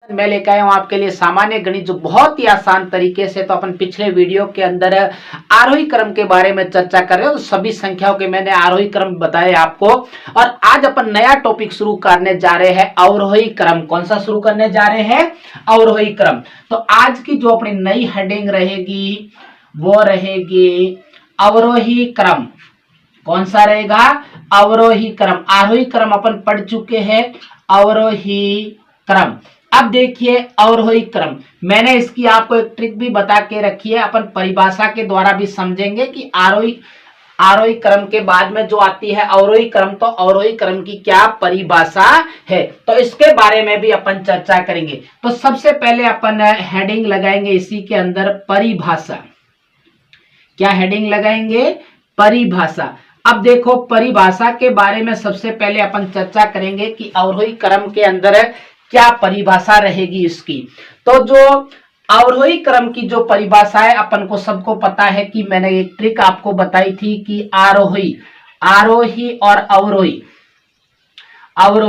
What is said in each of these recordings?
मैं लेकर आया हूं आपके लिए सामान्य गणित जो बहुत ही आसान तरीके से। तो अपन पिछले वीडियो के अंदर आरोही क्रम के बारे में चर्चा कर रहे हो, तो सभी संख्याओं के मैंने आरोही क्रम बताए आपको। और आज अपन नया टॉपिक शुरू करने जा रहे हैं, अवरोही क्रम। कौन सा शुरू करने जा रहे हैं? अवरोही क्रम। तो आज की जो अपनी नई हेडिंग रहेगी वो रहेगी अवरोही क्रम। कौन सा रहेगा? अवरोही क्रम। आरोही क्रम अपन पढ़ चुके हैं, अवरोही क्रम। अब देखिए अवरोही क्रम, मैंने इसकी आपको एक ट्रिक भी बता के रखी है। अपन परिभाषा के द्वारा भी समझेंगे कि आरोही क्रम के बाद में जो आती है अवरोही क्रम, तो अवरोही क्रम की क्या परिभाषा है, तो इसके बारे में भी अपन चर्चा करेंगे। तो सबसे पहले अपन हेडिंग लगाएंगे इसी के अंदर, परिभाषा। क्या हेडिंग लगाएंगे? परिभाषा। अब देखो परिभाषा के बारे में सबसे पहले अपन चर्चा करेंगे कि अवरोही क्रम के अंदर क्या परिभाषा रहेगी इसकी। तो जो अवरोही क्रम की जो परिभाषा है, अपन को सबको पता है कि मैंने एक ट्रिक आपको बताई थी कि आरोही और अवरोही और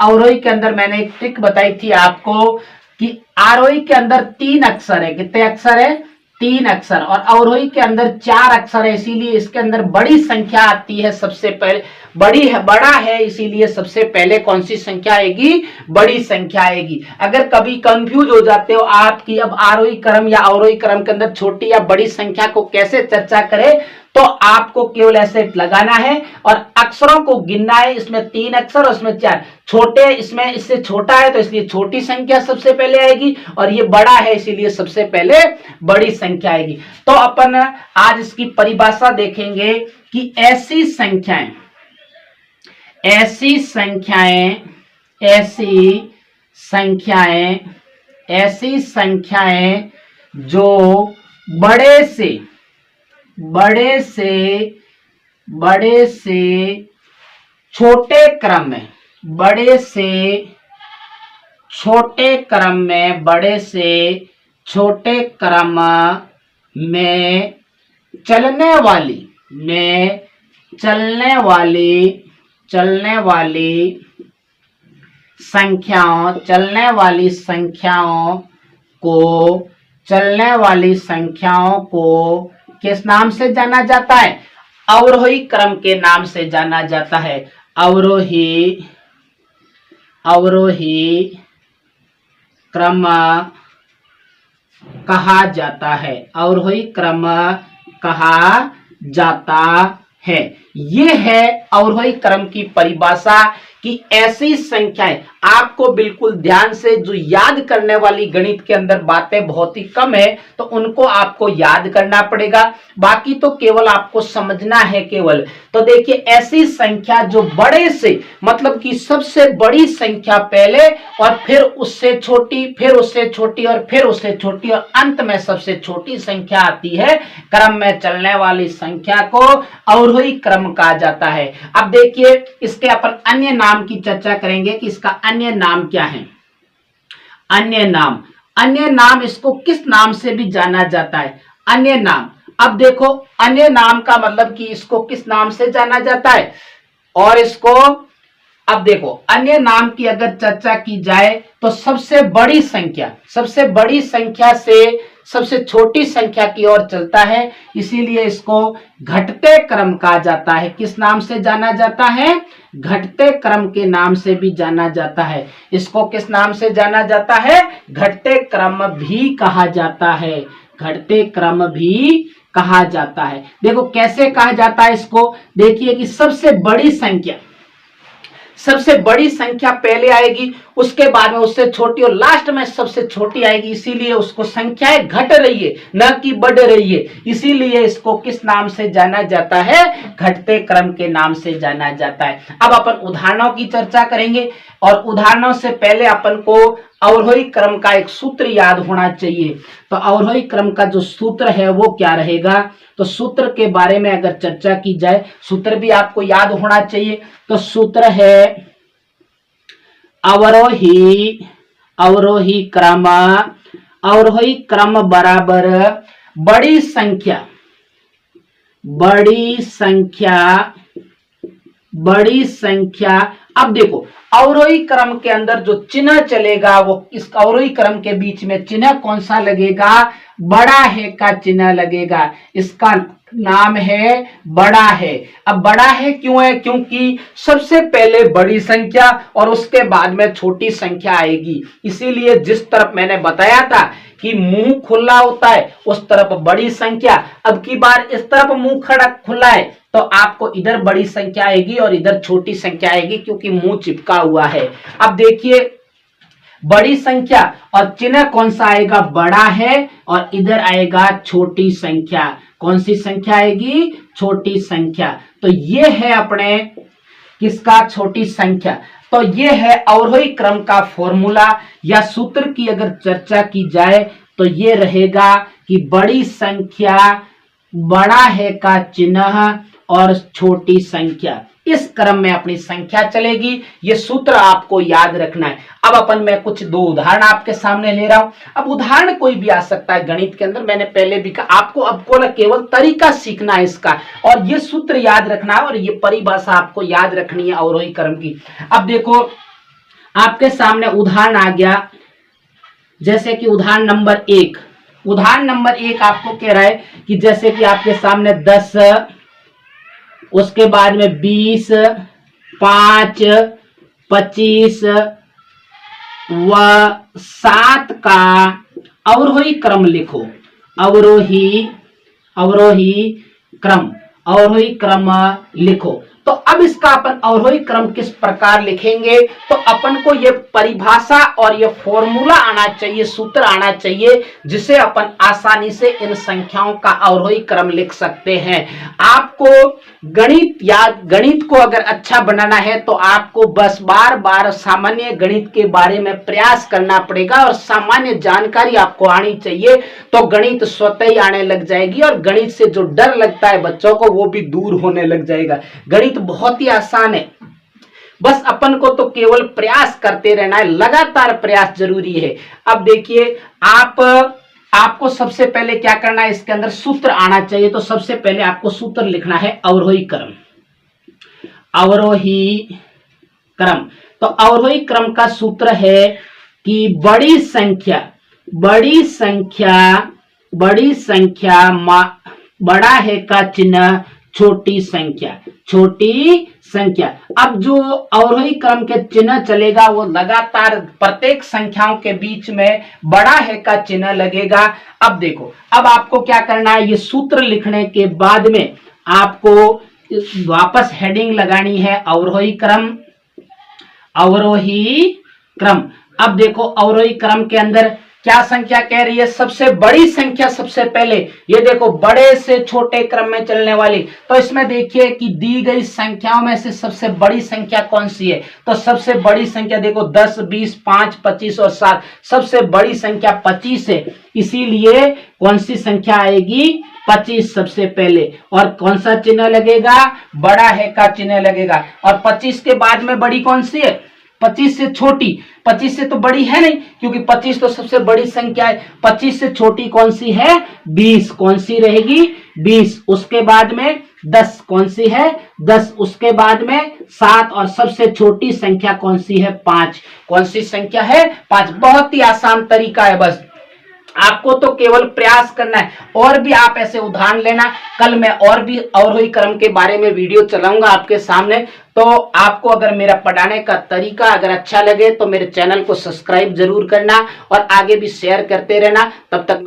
अवरोही के अंदर मैंने एक ट्रिक बताई थी आपको कि आरोही के अंदर 3 अक्षर है। कितने अक्षर है? 3 अक्षर। और अवरोही के अंदर 4 अक्षर है, इसीलिए इसके अंदर बड़ी संख्या आती है। सबसे पहले बड़ा है, इसीलिए सबसे पहले कौन सी संख्या आएगी? बड़ी संख्या आएगी। अगर कभी कंफ्यूज हो जाते हो आप कि अब आरोही क्रम या अवरोही क्रम के अंदर छोटी या बड़ी संख्या को कैसे चर्चा करें, तो आपको केवल ऐसे लगाना है और अक्षरों को गिनना है। इसमें 3 अक्षर, उसमें 4 छोटे, इसमें इससे छोटा है तो इसलिए छोटी संख्या सबसे पहले आएगी, और ये बड़ा है इसीलिए सबसे पहले बड़ी संख्या आएगी। तो अपन आज इसकी परिभाषा देखेंगे कि ऐसी संख्याएं जो बड़े से छोटे क्रम में, बड़े से छोटे क्रम में चलने वाली संख्याओं को किस नाम से जाना जाता है? अवरोही क्रम के नाम से जाना जाता है। अवरोही क्रम कहा जाता है। अवरोही क्रम कहा जाता है। ये है अवरोही क्रम की परिभाषा कि ऐसी संख्याएं, आपको बिल्कुल ध्यान से, जो याद करने वाली गणित के अंदर बातें बहुत ही कम है तो उनको आपको याद करना पड़ेगा, बाकी तो केवल आपको समझना है केवल। तो देखिए ऐसी संख्या जो बड़े से, मतलब कि सबसे बड़ी संख्या पहले, और फिर उससे छोटी, फिर उससे छोटी, और फिर उससे छोटी, और अंत में सबसे छोटी संख्या आती है। क्रम में चलने वाली संख्या को अवरोही क्रम कहा जाता है। अब देखिए इसके अपन अन्य नाम की चर्चा करेंगे कि इसका अन्य नाम क्या है। अन्य नाम इसको किस नाम से भी जाना जाता है? अन्य नाम। अब देखो अन्य नाम का मतलब कि इसको किस नाम से जाना जाता है, और इसको, अब देखो अन्य नाम की अगर चर्चा की जाए तो सबसे बड़ी संख्या से सबसे छोटी संख्या की ओर चलता है, इसीलिए इसको घटते क्रम कहा जाता है। किस नाम से जाना जाता है? घटते क्रम के नाम से भी जाना जाता है। इसको किस नाम से जाना जाता है? घटते क्रम भी कहा जाता है। घटते क्रम भी कहा जाता है। देखो कैसे कहा जाता है इसको, देखिए कि सबसे बड़ी संख्या पहले आएगी, उसके बाद में उससे छोटी, और लास्ट में सबसे छोटी आएगी, इसीलिए उसको संख्याएं घट रही है न कि बढ़ रही है। इसीलिए इसको किस नाम से जाना जाता है? घटते क्रम के नाम से जाना जाता है। अब अपन उदाहरणों की चर्चा करेंगे, और उदाहरणों से पहले अपन को अवरोही क्रम का एक सूत्र याद होना चाहिए। तो अवरोही क्रम का जो सूत्र है वो क्या रहेगा? तो सूत्र के बारे में अगर चर्चा की जाए, सूत्र भी आपको याद होना चाहिए। तो सूत्र है अवरोही क्रम बराबर बड़ी संख्या अब देखो अवरोही क्रम के अंदर जो चिन्ह चलेगा वो इस अवरोही क्रम के बीच में चिन्ह कौन सा लगेगा, बड़ा है का चिन्ह लगेगा। इसका नाम है बड़ा है। अब बड़ा है क्यों है, क्योंकि सबसे पहले बड़ी संख्या और उसके बाद में छोटी संख्या आएगी। इसीलिए जिस तरफ मैंने बताया था कि मुंह खुला होता है उस तरफ बड़ी संख्या, अब की बार इस तरफ मुंह खड़ा खुला है तो आपको इधर बड़ी संख्या आएगी और इधर छोटी संख्या आएगी, क्योंकि मुंह चिपका हुआ है। अब देखिए बड़ी संख्या और चिन्ह कौन सा आएगा, बड़ा है, और इधर आएगा छोटी संख्या। कौन सी संख्या आएगी, छोटी संख्या। तो ये है अपने किसका, छोटी संख्या। तो ये है अवरोही क्रम का फॉर्मूला या सूत्र की अगर चर्चा की जाए तो ये रहेगा कि बड़ी संख्या, बड़ा है का चिन्ह और छोटी संख्या, इस क्रम में अपनी संख्या चलेगी। ये सूत्र आपको याद रखना है। अब अपन मैं कुछ दो उदाहरण आपके सामने ले रहा हूं। अब उदाहरण कोई भी आ सकता है गणित के अंदर, मैंने पहले भी कहा आपको केवल तरीका सीखना है इसका, और ये सूत्र याद रखना है और ये परिभाषा आपको याद रखनी है अवरोही क्रम की। अब देखो आपके सामने उदाहरण आ गया, जैसे कि उदाहरण नंबर 1। उदाहरण नंबर 1 आपको कह रहा है कि जैसे कि आपके सामने 10, उसके बाद में 20, 5, 25 व 7 का अवरोही क्रम लिखो। अवरोही क्रम लिखो। तो अब इसका अपन अवरोही क्रम किस प्रकार लिखेंगे, तो अपन को ये परिभाषा और ये फॉर्मूला आना चाहिए, सूत्र आना चाहिए, जिसे अपन आसानी से इन संख्याओं का अवरोही क्रम लिख सकते हैं। आपको गणित को अगर अच्छा बनाना है तो आपको बस बार बार सामान्य गणित के बारे में प्रयास करना पड़ेगा और सामान्य जानकारी आपको आनी चाहिए, तो गणित स्वतः ही आने लग जाएगी और गणित से जो डर लगता है बच्चों को वो भी दूर होने लग जाएगा। गणित बहुत ही आसान है, बस अपन को तो केवल प्रयास करते रहना है, लगातार प्रयास जरूरी है। अब देखिए आपको सबसे पहले क्या करना है, इसके अंदर सूत्र आना चाहिए। तो सबसे पहले आपको सूत्र लिखना है अवरोही क्रम। तो अवरोही क्रम का सूत्र है कि बड़ी संख्या बड़ा है का चिन्ह, छोटी संख्या। अब जो अवरोही क्रम के चिन्ह चलेगा वो लगातार प्रत्येक संख्याओं के बीच में बड़ा है का चिन्ह लगेगा। अब देखो, अब आपको क्या करना है, ये सूत्र लिखने के बाद में आपको वापस हेडिंग लगानी है अवरोही क्रम। अब देखो अवरोही क्रम के अंदर क्या संख्या कह रही है, सबसे बड़ी संख्या सबसे पहले, ये देखो बड़े से छोटे क्रम में चलने वाली। तो इसमें देखिए कि दी गई संख्याओं में से सबसे बड़ी संख्या कौन सी है, तो सबसे बड़ी संख्या देखो 10, 20, 5, 25 और 7, सबसे बड़ी संख्या 25 है। इसीलिए कौन सी संख्या आएगी, 25 सबसे पहले, और कौन सा चिन्ह लगेगा, बड़ा है का चिन्ह लगेगा। और 25 के बाद में बड़ी कौन सी है, 25 से छोटी, 25 से तो बड़ी है नहीं क्योंकि 25 तो सबसे बड़ी संख्या है। 25 से छोटी कौन सी है, 20, कौन सी रहेगी, 20। उसके बाद में 10, कौन सी है, 10। उसके बाद में 7, और सबसे छोटी संख्या कौन सी है, 5। कौन सी संख्या है, 5। बहुत ही आसान तरीका है, बस आपको तो केवल प्रयास करना है। और भी आप ऐसे उदाहरण लेना, कल मैं और भी अवरोही क्रम के बारे में वीडियो चलाऊंगा आपके सामने। तो आपको अगर मेरा पढ़ाने का तरीका अगर अच्छा लगे तो मेरे चैनल को सब्सक्राइब जरूर करना और आगे भी शेयर करते रहना। तब तक